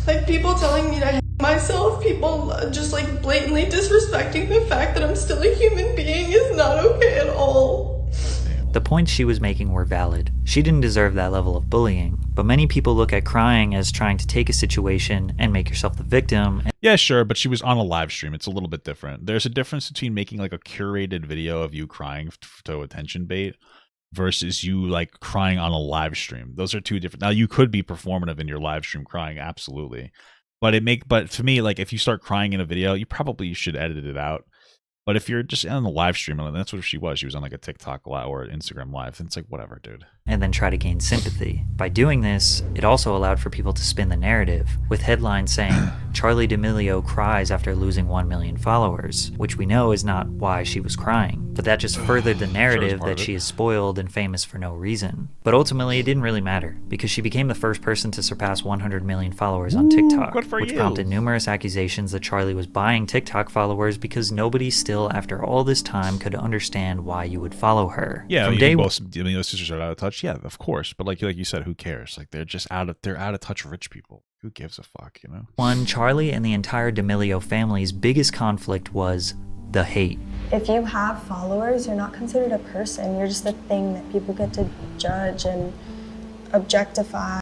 Like, people telling me to hate myself, people just like blatantly disrespecting the fact that I'm still a human being is not okay at all. The points she was making were valid. She didn't deserve that level of bullying, but many people look at crying as trying to take a situation and make yourself the victim. Yeah, sure, but she was on a live stream. It's a little bit different. There's a difference between making like a curated video of you crying to attention bait versus you like crying on a live stream. Those are two different. Now, you could be performative in your live stream crying, absolutely. But to me, like, if you start crying in a video, you probably should edit it out. But if you're just on the live stream, and that's what she was. She was on like a TikTok live or Instagram live. And it's like, whatever, dude. And then try to gain sympathy. By doing this, it also allowed for people to spin the narrative, with headlines saying, Charli D'Amelio cries after losing 1 million followers, which we know is not why she was crying. But that just furthered the narrative that she is spoiled and famous for no reason. But ultimately, it didn't really matter, because she became the first person to surpass 100 million followers on TikTok, which prompted numerous accusations that Charli was buying TikTok followers because nobody still, after all this time, could understand why you would follow her. Yeah, From day both D'Amelio sisters are out of touch. Yeah, of course. But like you said, who cares? Like, they're out of touch rich people. Who gives a fuck, you know? One, Charli and the entire D'Amelio family's biggest conflict was the hate. If you have followers, you're not considered a person. You're just a thing that people get to judge and objectify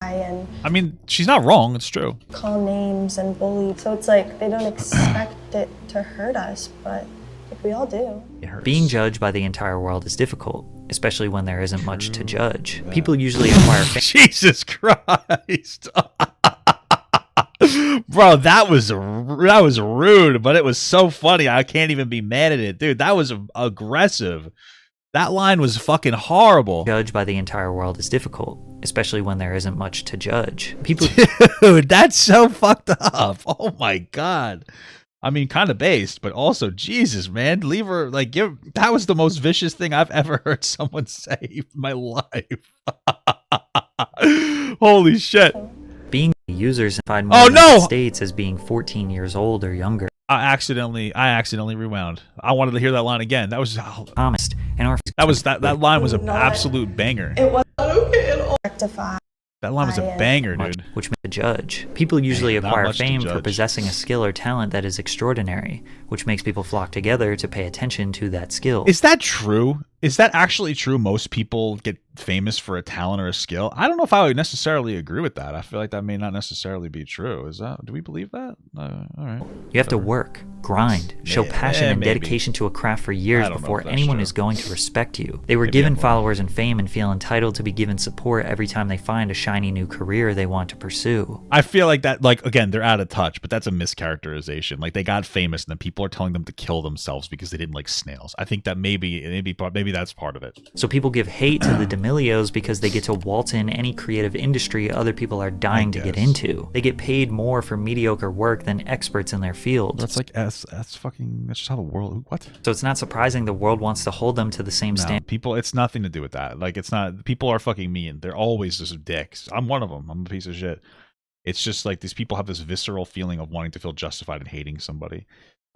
and I mean, she's not wrong. It's true. call names and bully. So it's like they don't expect it to hurt us, but like, we all do. Being judged by the entire world is difficult, especially when there isn't much to judge. People usually acquire Jesus Christ. Bro, that was rude, but it was so funny. I can't even be mad at it. Dude, that was aggressive. That line was fucking horrible. Judged by the entire world is difficult, especially when there isn't much to judge. People Dude, that's so fucked up. Oh my God. I mean, kind of based, but also, Jesus, man, leave her, like, that was the most vicious thing I've ever heard someone say in my life. Holy shit. being users find more in the States as being 14 years old or younger. I accidentally rewound. I wanted to hear that line again. That was Promised. And that line was an absolute banger. It was not okay at all. Rectify. That line was a banger, dude. Which made the judge. People usually Not acquire much to fame for judge. possessing a skill or talent that is extraordinary, which makes people flock together to pay attention to that skill. Is that true? Is that actually true? Most people get famous for a talent or a skill. I don't know if I would necessarily agree with that. I feel like that may not necessarily be true. Is that? Do we believe that? All right. You have to work, grind, show passion and maybe. dedication to a craft for years I don't know before if that's anyone true. is going to respect you. They were Maybe given I'm wrong. followers and fame and feel entitled to be given support every time they find a shiny new career they want to pursue. I feel like that, like, again, they're out of touch, but that's a mischaracterization. Like, they got famous and then people are telling them to kill themselves because they didn't like snails. I think that maybe that's part of it. So people give hate to the D'Amelios because they get to waltz in any creative industry other people are dying to get into. They get paid more for mediocre work than experts in their field. That's like that's just how the world. What? So it's not surprising the world wants to hold them to the same standard. People, it's nothing to do with that. Like, it's not. People are fucking mean. They're always just dicks. I'm one of them. I'm a piece of shit. It's just like these people have this visceral feeling of wanting to feel justified in hating somebody.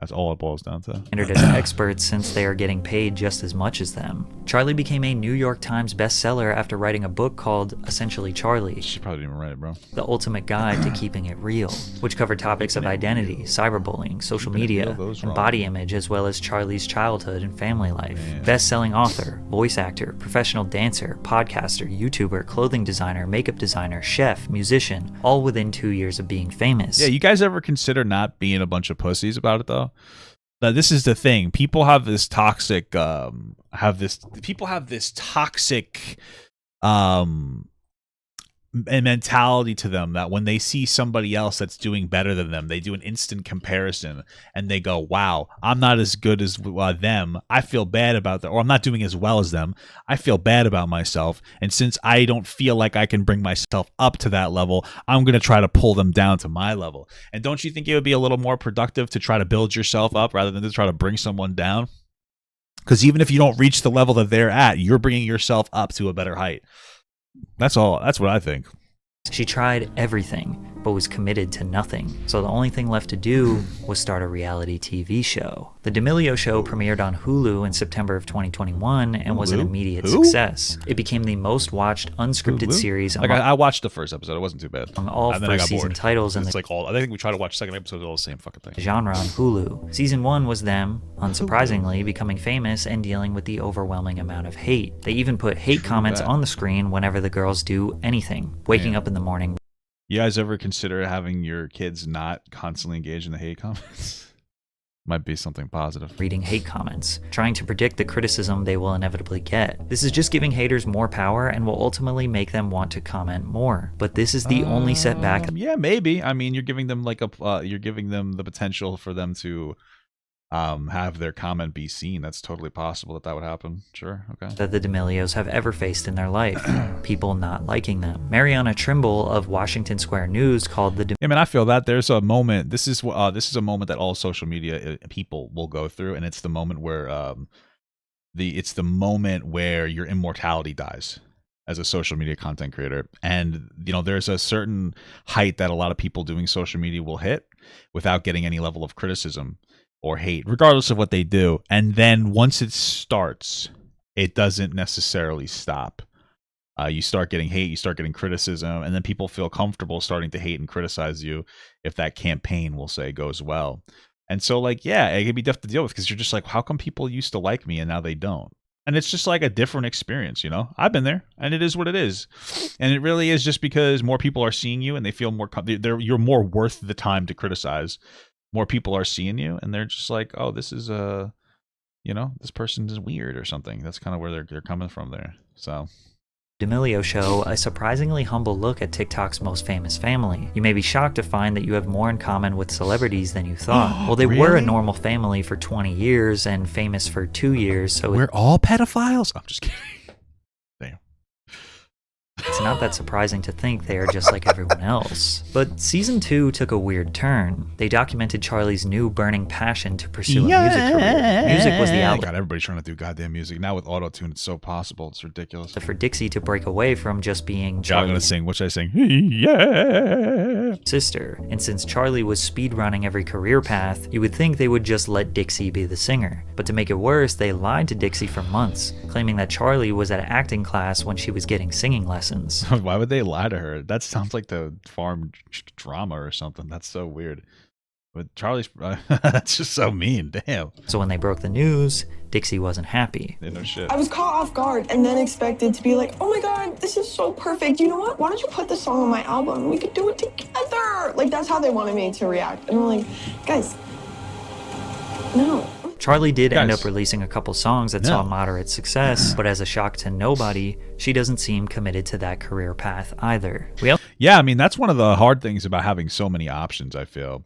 That's all it boils down to. As experts since they are getting paid just as much as them. Charlie became a New York Times bestseller after writing a book called Essentially Charlie, She probably didn't even write it, bro. The Ultimate Guide to Keeping It Real, which covered topics of identity, cyberbullying, social media, and body image, as well as Charlie's childhood and family life. Best-selling author, voice actor, professional dancer, podcaster, YouTuber, clothing designer, makeup designer, chef, musician, all within 2 years of being famous. Yeah, you guys ever consider not being a bunch of pussies about it though? Now, this is the thing. People have this toxic mentality to them that when they see somebody else that's doing better than them, they do an instant comparison and they go, wow, I'm not as good as them. I feel bad about that. Or I'm not doing as well as them. I feel bad about myself. And since I don't feel like I can bring myself up to that level, I'm going to try to pull them down to my level. And don't you think it would be a little more productive to try to build yourself up rather than to try to bring someone down? Because even if you don't reach the level that they're at, you're bringing yourself up to a better height. That's all. That's what I think. She tried everything, but was committed to nothing. So the only thing left to do was start a reality TV show. The D'Amelio Show premiered on Hulu in September of 2021 and was an immediate success. It became the most watched unscripted series Like, I watched the first episode. It wasn't too bad. among all And then I first got season bored. titles in It's the like all. I think we try to watch second episodes, all the same fucking thing. genre on Hulu. Season 1 was them, unsurprisingly, becoming famous and dealing with the overwhelming amount of hate. They even put hate comments on the screen whenever the girls do anything. Waking up in the morning, You guys ever consider having your kids not constantly engage in the hate comments? Might be something positive. reading hate comments, trying to predict the criticism they will inevitably get. This is just giving haters more power and will ultimately make them want to comment more. But this is the only setback. Yeah, maybe. I mean, you're giving them you're giving them the potential for them to have their comment be seen. That's totally possible that would happen. Sure. Okay. That the D'Amelios have ever faced in their life. People not liking them. Mariana Trimble of Washington Square News called the Yeah, man, I feel that there's a moment. This is a moment that all social media people will go through, and it's the moment where your immortality dies as a social media content creator. And there's a certain height that a lot of people doing social media will hit without getting any level of criticism or hate, regardless of what they do. And then once it starts, it doesn't necessarily stop. You start getting hate, you start getting criticism, and then people feel comfortable starting to hate and criticize you if that campaign, we'll say, goes well. And so, it can be tough to deal with because you're just like, how come people used to like me and now they don't? And it's just like a different experience, I've been there, and it is what it is. And it really is just because more people are seeing you and they feel more, you're more worth the time to criticize. More people are seeing you and they're just like, oh, this is this person is weird or something. That's kind of where they're coming from there. So D'Amelio Show, a surprisingly humble look at TikTok's most famous family. You may be shocked to find that you have more in common with celebrities than you thought. Well, they were a normal family for 20 years and famous for 2 years, so we're all pedophiles. I'm just kidding. Damn. it's not that surprising to think they are just like everyone else. But season 2 took a weird turn. They documented Charlie's new burning passion to pursue a music career. Music was the outlet. God, everybody's trying to do goddamn music. Now with auto-tune, it's so possible. It's ridiculous. For Dixie to break away from just being I'm Charlie's going to sing. What should I sing? Yeah. sister. And since Charlie was speedrunning every career path, you would think they would just let Dixie be the singer. But to make it worse, they lied to Dixie for months, claiming that Charlie was at acting class when she was getting singing lessons. sons. Why would they lie to her? That sounds like the farm drama or something. That's so weird. But Charlie's that's just so mean. Damn. So when they broke the news, Dixie wasn't happy. No shit. I was caught off guard and then expected to be like, oh my god, this is so perfect. You know what? Why don't you put this song on my album? We could do it together. Like, that's how they wanted me to react. And I'm like, guys, no. Charlie did end Guys. up releasing a couple songs that saw moderate success, but as a shock to nobody, she doesn't seem committed to that career path either. Yeah, I mean, that's one of the hard things about having so many options, I feel.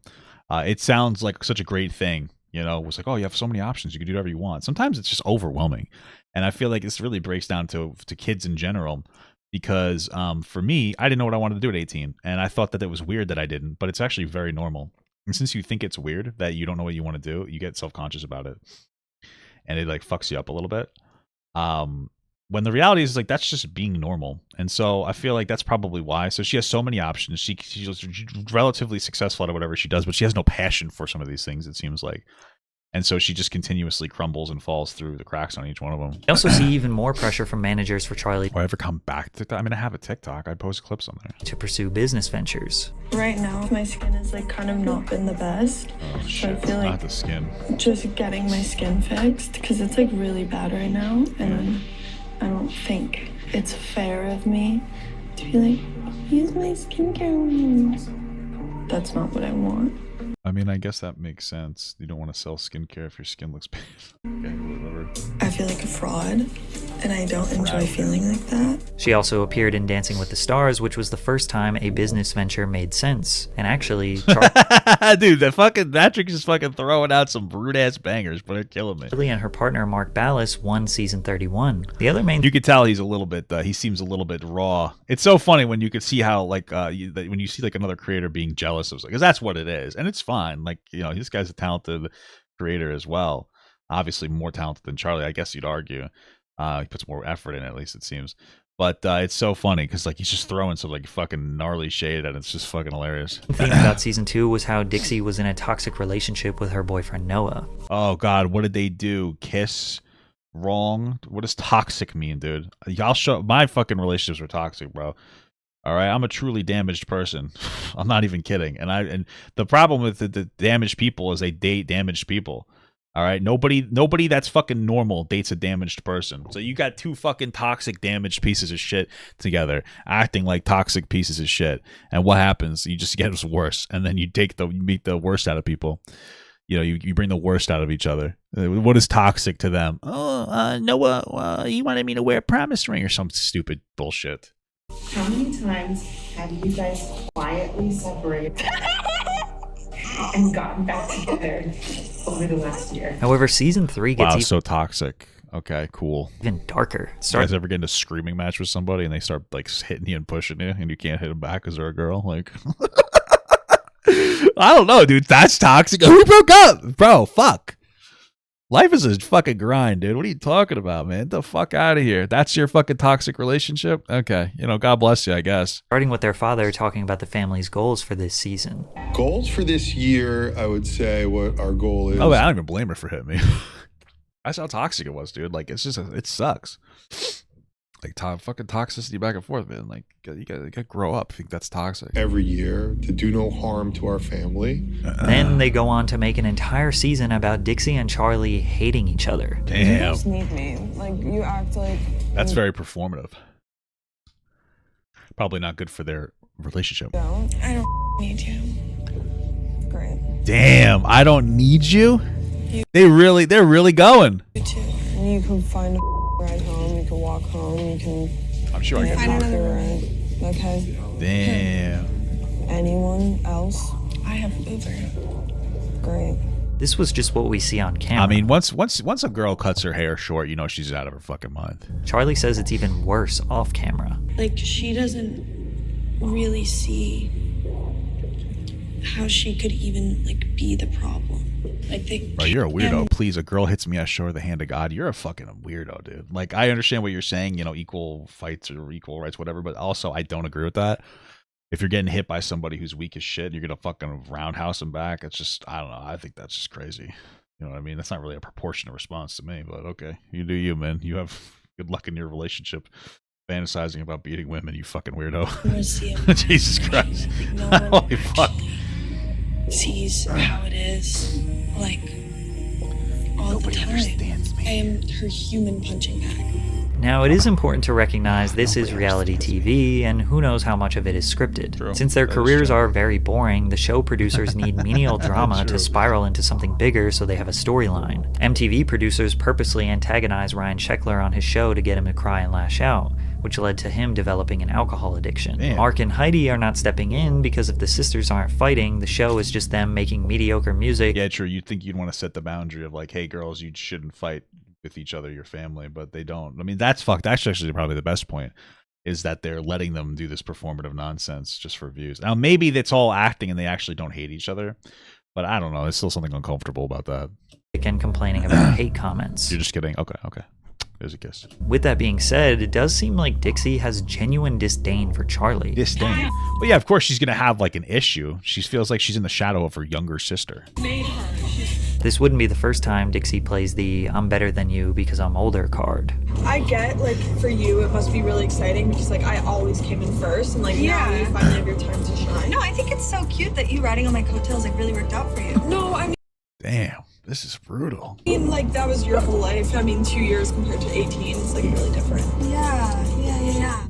It sounds like such a great thing, you know. It's like, oh, you have so many options, you can do whatever you want. Sometimes it's just overwhelming, and I feel like this really breaks down to kids in general, because for me, I didn't know what I wanted to do at 18, and I thought that it was weird that I didn't, but it's actually very normal. And since you think it's weird that you don't know what you want to do, you get self-conscious about it, and it like fucks you up a little bit. When the reality is like that's just being normal, and so I feel like that's probably why. So she has so many options. She's relatively successful at whatever she does, but she has no passion for some of these things, it seems like. And so she just continuously crumbles and falls through the cracks on each one of them. I also see even more pressure from managers for Charlie If I ever come back to TikTok, I mean, I have a TikTok. I'd post clips on there. to pursue business ventures. Right now, my skin has like kind of not been the best. Oh shit! I feel like Not the skin. just getting my skin fixed because it's like really bad right now, and I don't think it's fair of me to be like, use my skincare. That's not what I want. I mean, I guess that makes sense. You don't want to sell skincare if your skin looks bad. Okay, whatever. I feel like a fraud, and I don't enjoy feeling like that. She also appeared in Dancing with the Stars, which was the first time a business venture made sense. And actually, Dude, that chick is fucking throwing out some brute ass bangers, but they're killing me. Charlie and her partner Mark Ballas won season 31. The other main You could tell he's a little bit. He seems a little bit raw. It's so funny when you could see how like when you see like another creator being jealous of, because that's what it is, and it's fine. Like, you know, this guy's a talented creator as well. Obviously more talented than Charlie, I guess you'd argue. He puts more effort in, at least it seems. But it's so funny because like he's just throwing some like fucking gnarly shade and it's just fucking hilarious. thing about season 2 was how Dixie was in a toxic relationship with her boyfriend Noah. Oh God, what did they do? Kiss? Wrong? What does toxic mean, dude? Y'all show my fucking relationships were toxic, bro. All right, I'm a truly damaged person. I'm not even kidding. And the problem with the damaged people is they date damaged people. All right, nobody that's fucking normal dates a damaged person. So you got two fucking toxic, damaged pieces of shit together, acting like toxic pieces of shit. And what happens? You just get worse, and then you meet the worst out of people. You know, you bring the worst out of each other. What is toxic to them? Oh, Noah, he wanted me to wear a promise ring or some stupid bullshit. How many times have you guys quietly separated and gotten back together over the last year? However, season 3 gets so toxic. Okay, cool. even darker. You guys ever get in a screaming match with somebody and they start like hitting you and pushing you and you can't hit them back because they're a girl? Like, I don't know, dude. That's toxic. Who broke up? Bro, fuck. Life is a fucking grind, dude. What are you talking about, man? Get the fuck out of here. That's your fucking toxic relationship? Okay. You know, God bless you, I guess. Starting with their father talking about the family's goals for this season. Goals for this year, I would say what our goal is. Oh, I don't even blame her for hitting me. That's how toxic it was, dude. Like, it's just, it sucks. Like, fucking toxicity back and forth, man. Like, you gotta grow up. I think that's toxic. Every year to do no harm to our family. Then they go on to make an entire season about Dixie and Charlie hating each other. Damn. You just need me. Like, you act like... That's very performative. Probably not good for their relationship. I don't need you. Great. Damn, I don't need you? They're really going. You too. You can find a ride home, you can walk home, you can... I'm sure I can find talk. another ride. Okay? Damn. Anyone else? I have Uber. Great. This was just what we see on camera. I mean, once a girl cuts her hair short, you know she's out of her fucking mind. Charlie says it's even worse off camera. Like, she doesn't really see how she could even, like, be the problem. Like, Bro, you're a weirdo. Please, a girl hits me, I show her the hand of God. You're a fucking weirdo, dude. Like, I understand what you're saying, you know, equal fights or equal rights, whatever, but also I don't agree with that. If you're getting hit by somebody who's weak as shit, you're gonna fucking roundhouse them back. It's just, I don't know. I think that's just crazy. You know what I mean? That's not really a proportionate response to me, but okay. You do you, man. You have good luck in your relationship. Fantasizing about beating women, you fucking weirdo. I want to see him. Jesus Christ. Like, no one Holy fuck. sees how it is, like, all the time. I am her human punching bag. Now, it is important to recognize this is reality TV, and who knows how much of it is scripted. True. Since their That is careers true. are very boring, the show producers need menial drama to spiral into something bigger so they have a storyline. MTV producers purposely antagonize Ryan Sheckler on his show to get him to cry and lash out, which led to him developing an alcohol addiction. Damn. Mark and Heidi are not stepping in because if the sisters aren't fighting, the show is just them making mediocre music. Yeah, true. You'd think you'd want to set the boundary of like, hey, girls, you shouldn't fight with each other, your family, but they don't. I mean, that's fucked. That's actually probably the best point, is that they're letting them do this performative nonsense just for views. Now, maybe that's all acting and they actually don't hate each other, but I don't know. There's still something uncomfortable about that. And complaining about hate comments. You're just kidding. Okay. There's a kiss. With that being said, it does seem like Dixie has genuine disdain for Charlie. Disdain. Well, yeah, of course she's going to have like an issue. She feels like she's in the shadow of her younger sister. This wouldn't be the first time Dixie plays the I'm better than you because I'm older card. I get, like, for you, it must be really exciting because, like, I always came in first, and, like, now you finally have your time to shine. No, I think it's so cute that you riding on my coattails, like, really worked out for you. No, I Damn, this is brutal. mean, like, that was your whole life. I mean, 2 years compared to 18 is, like, really different. Yeah.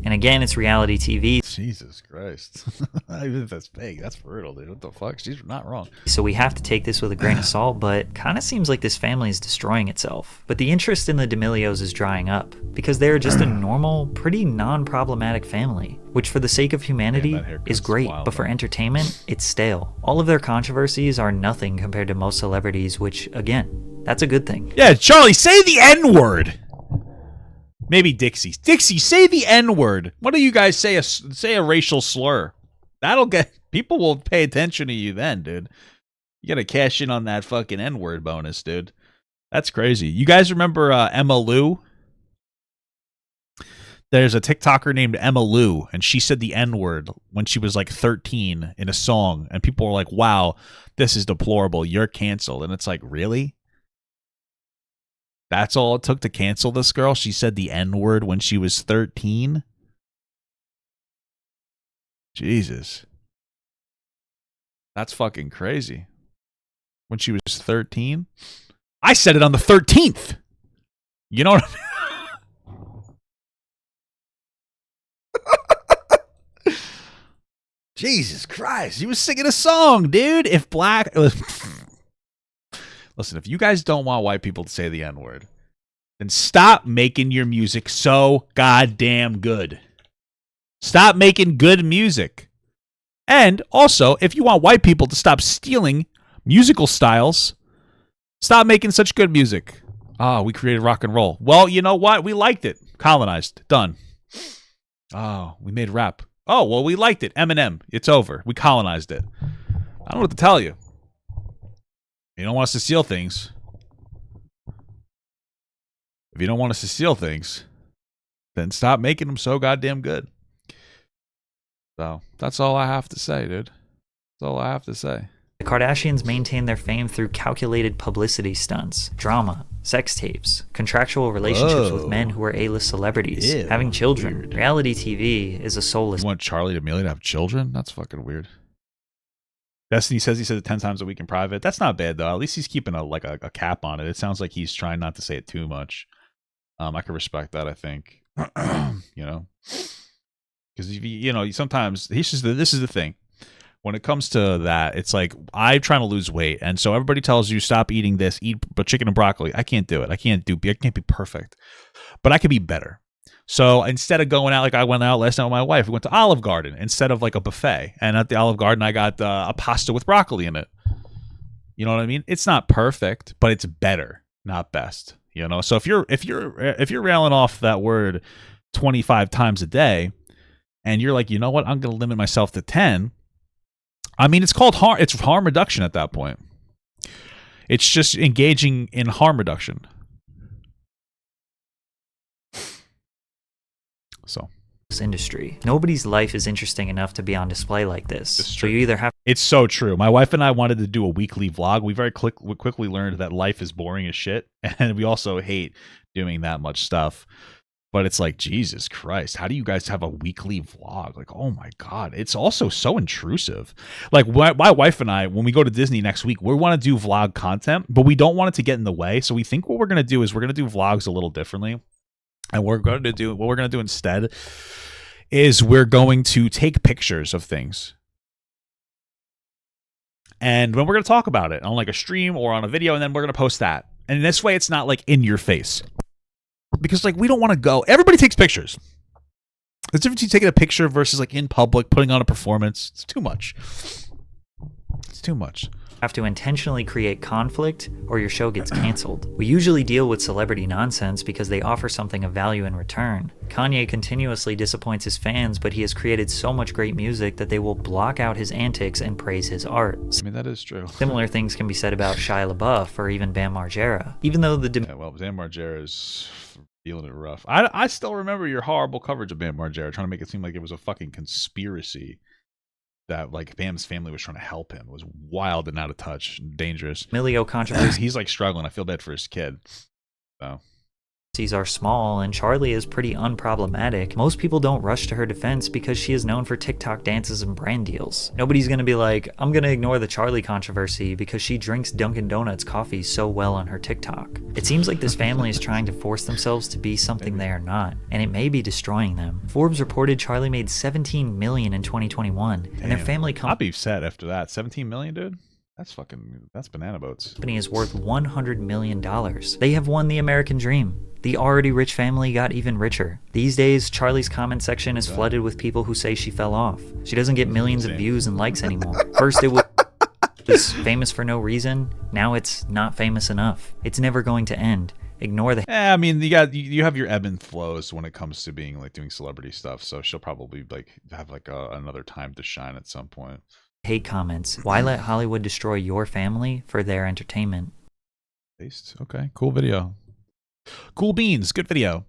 And again, it's reality TV. Jesus Christ. Even if that's fake, that's brutal, dude. What the fuck? She's not wrong. So we have to take this with a grain of salt, but kind of seems like this family is destroying itself. But the interest in the D'Amelios is drying up because they're just a normal, pretty non-problematic family, which for the sake of humanity is great, but for entertainment, it's stale. All of their controversies are nothing compared to most celebrities, which, again, that's a good thing. Yeah, Charlie, say the N-word. Maybe Dixie. Dixie, say the N-word. What do you guys say? Say a racial slur. That'll get people will pay attention to you then, dude. You gotta cash in on that fucking N-word bonus, dude. That's crazy. You guys remember Emma Lou? There's a TikToker named Emma Lou, and she said the N-word when she was like 13 in a song, and people were like, "Wow, this is deplorable. You're canceled." And it's like, really? That's all it took to cancel this girl? She said the N-word when she was 13? Jesus. That's fucking crazy. When she was 13? I said it on the 13th. You know what I mean? Jesus Christ. He was singing a song, dude. If black... Listen, if you guys don't want white people to say the N-word, then stop making your music so goddamn good. Stop making good music. And also, if you want white people to stop stealing musical styles, stop making such good music. Ah, we created rock and roll. Well, you know what? We liked it. Colonized. Done. Oh, we made rap. Oh, well, we liked it. Eminem. It's over. We colonized it. I don't know what to tell you. You don't want us to steal things. If you don't want us to steal things, then stop making them so goddamn good. So, that's all I have to say, dude. That's all I have to say. The Kardashians maintain their fame through calculated publicity stunts, drama, sex tapes, contractual relationships with men who are A-list celebrities, having children. Weird. Reality TV is a soulless... You want Charlie D'Amelio to have children? That's fucking weird. Destiny says he said it 10 times a week in private. That's not bad, though. At least he's keeping a cap on it. It sounds like he's trying not to say it too much. I can respect that, I think. You know? Because, you know, sometimes... this is the thing. When it comes to that, it's like, I'm trying to lose weight. And so everybody tells you, stop eating this, eat chicken and broccoli. I can't do it. I can't be perfect. But I can be better. So instead of going out like I went out last night with my wife, we went to Olive Garden instead of like a buffet. And at the Olive Garden, I got a pasta with broccoli in it. You know what I mean? It's not perfect, but it's better, not best. You know. So if you're railing off that word 25 times a day, and you're like, you know what, I'm going to limit myself to 10. I mean, it's called harm. It's harm reduction at that point. It's just engaging in harm reduction. So, this industry. Nobody's life is interesting enough to be on display like this. So you either have... It's so true. My wife and I wanted to do a weekly vlog. We very quickly learned that life is boring as shit, and we also hate doing that much stuff. But it's like, Jesus Christ, how do you guys have a weekly vlog? Like, oh my God. It's also so intrusive. Like, my wife and I, when we go to Disney next week, we want to do vlog content, but we don't want it to get in the way. So we think what we're going to do is we're going to do vlogs a little differently. And what we're going to do instead is we're going to take pictures of things. And then we're going to talk about it on like a stream or on a video, and then we're going to post that. And this way it's not like in your face. Because like we don't want to go. Everybody takes pictures. There's a difference between taking a picture versus like in public, putting on a performance. It's too much. It's too much. Have to intentionally create conflict or your show gets canceled. We usually deal with celebrity nonsense because they offer something of value in return. Kanye continuously disappoints his fans, but he has created so much great music that they will block out his antics and praise his art. I mean, that is true. Similar things can be said about Shia LaBeouf or even Bam Margera. Even though the Bam Margera is feeling it rough. I still remember your horrible coverage of Bam Margera, trying to make it seem like it was a fucking conspiracy. That like Bam's family was trying to help him. It was wild and out of touch, dangerous. Emilio controversies. He's like struggling. I feel bad for his kid. So are small, and Charlie is pretty unproblematic. Most people don't rush to her defense because she is known for TikTok dances and brand deals. Nobody's gonna be like, I'm gonna ignore the Charlie controversy because she drinks Dunkin' Donuts coffee so well on her TikTok. It seems like this family is trying to force themselves to be something they are not, and it may be destroying them. Forbes reported Charlie made $17 million in 2021, and their family I'll be sad after that. 17 million, dude? That's banana boats. Company is worth $100 million. They have won the American dream. The already rich family got even richer. These days, Charlie's comment section is flooded with people who say she fell off. She doesn't get millions of views and likes anymore. First it was famous for no reason. Now it's not famous enough. It's never going to end. Ignore the I mean, you have your ebb and flows when it comes to being like doing celebrity stuff. So she'll probably like have like another time to shine at some point. Hate comments. Why let Hollywood destroy your family for their entertainment? Okay, cool video. Cool beans, good video.